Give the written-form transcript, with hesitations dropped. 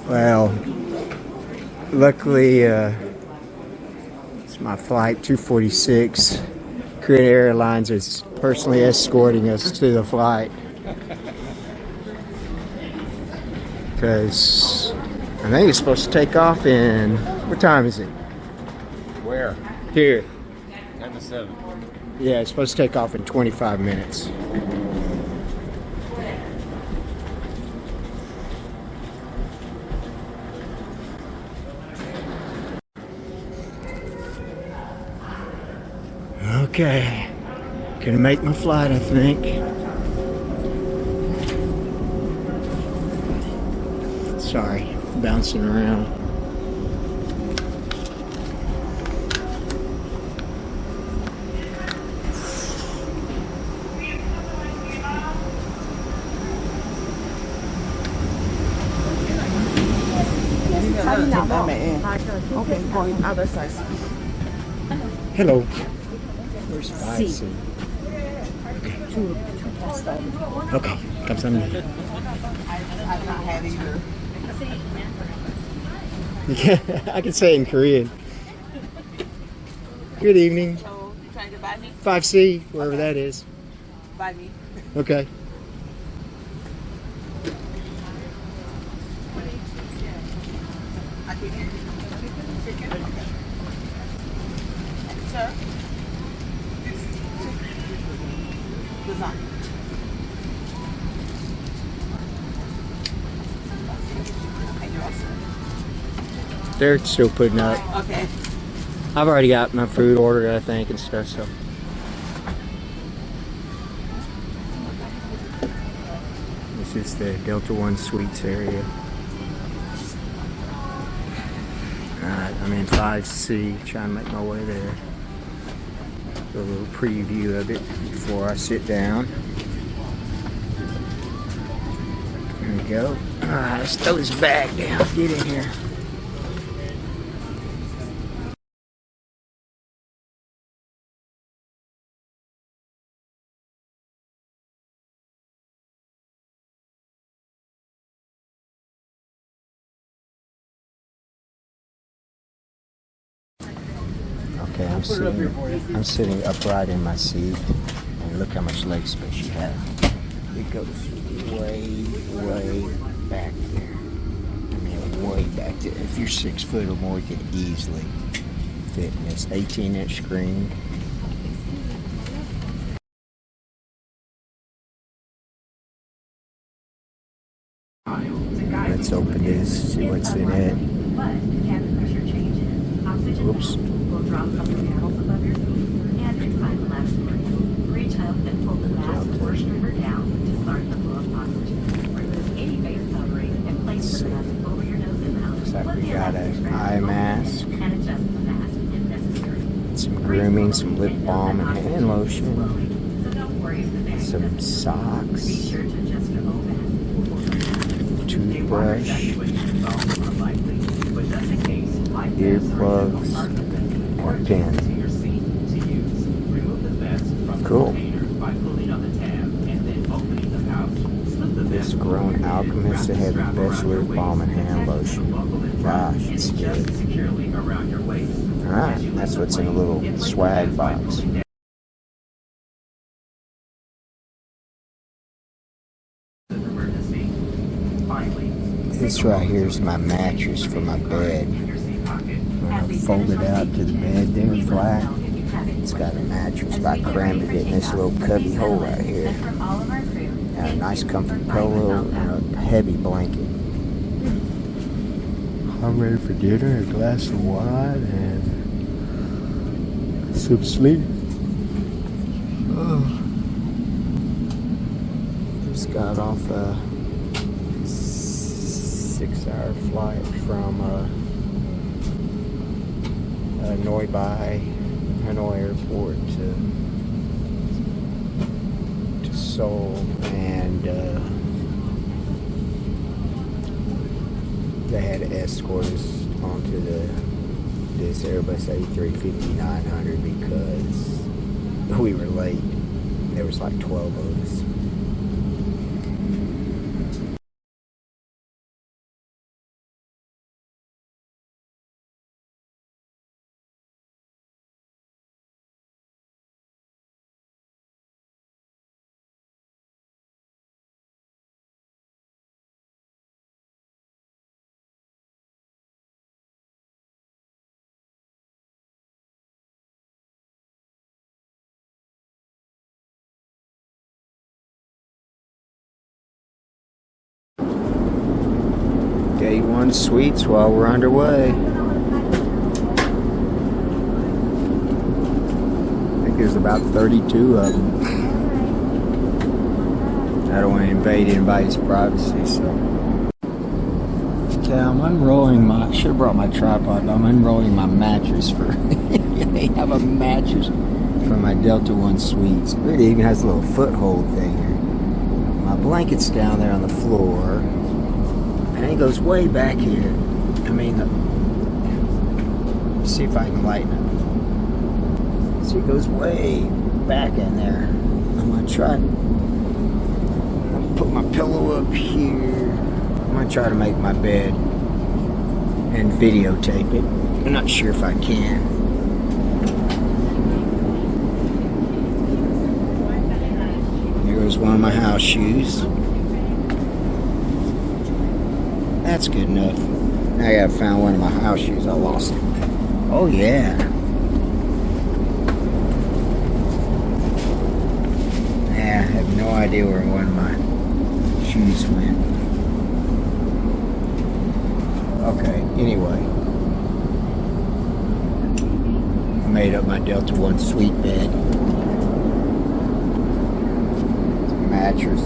Well, luckily, it's my flight 246. Korean Airlines is personally escorting us to the flight. Because I think it's supposed to take off in, what time is it? Where? Here. 10 to 7. Yeah, it's supposed to take off in 25 minutes. Okay, gonna make my flight, I think. Sorry, bouncing around. Okay, going other side. Hello. Where's 5C? Okay, 감사합니다. I've not had either. Yeah, I can say it in Korean. Good evening. So, you trying to buy me? 5C, wherever that is. Buy me. Okay. I can hear you. Sir? Design. Okay, you're all set. They're still putting up. Okay. I've already got my food ordered, I think, and stuff, so. This is the Delta One Suites area. Alright, I'm in 5C, trying to make my way there. A little preview of it before I sit down. There we go. Alright, let's throw this bag down. Get in here. Okay, I'm sitting upright in my seat, and look how much leg space you have. It goes way back there. I mean, way back there. If you're 6 foot or more, you can easily fit in this 18-inch screen. Let's open this, see what's in it. Oops. Drop a couple of panels above your feet and inside the last screen. Reach up and pull the last core streamer down to start the flow of oxygen. Remove any face covering and place the mask over your nose and mouth. Looks like we got an eye mask, And adjust the mask if necessary. some grooming, some lip balm and hand lotion, So don't worry if the mask some doesn't. Be socks, sure to adjust your own mask. toothbrush, earplugs, and pen. Cool. This grown alchemist that had the best lip balm and hand lotion. Gosh, it's good. Alright, that's what's in a little swag box. This right here is my mattress for my bed. When I fold it out to the bed there flat, it's got a mattress, but I crammed it in this little cubby hole right here. And a nice comfy pillow and a heavy blanket. I'm ready for dinner, a glass of wine, and some sleep. Oh. Just got off a 6-hour flight from Hanoi Airport to Seoul, and they had to escort us onto this Airbus A350-900 because we were late. There was like 12 of us. Day one suites while we're underway. I think there's about 32 of them. I don't want to invade anybody's privacy, so. Okay, I'm unrolling my, I should have brought my tripod, but I'm unrolling my mattress for, they have a mattress for my Delta One suites. It really even has a little foothold thing here. My blanket's down there on the floor, and it goes way back here. I mean, let's see if I can lighten it. See, it goes way back in there. I'm gonna try. Put my pillow up here. I'm gonna try to make my bed and videotape it. I'm not sure if I can. Here goes one of my house shoes. That's good enough. Now I gotta find one of my house shoes. I lost it. Oh yeah. Yeah, I have no idea where one of my shoes went. Okay, anyway. I made up my Delta One suite bed. It's a mattress.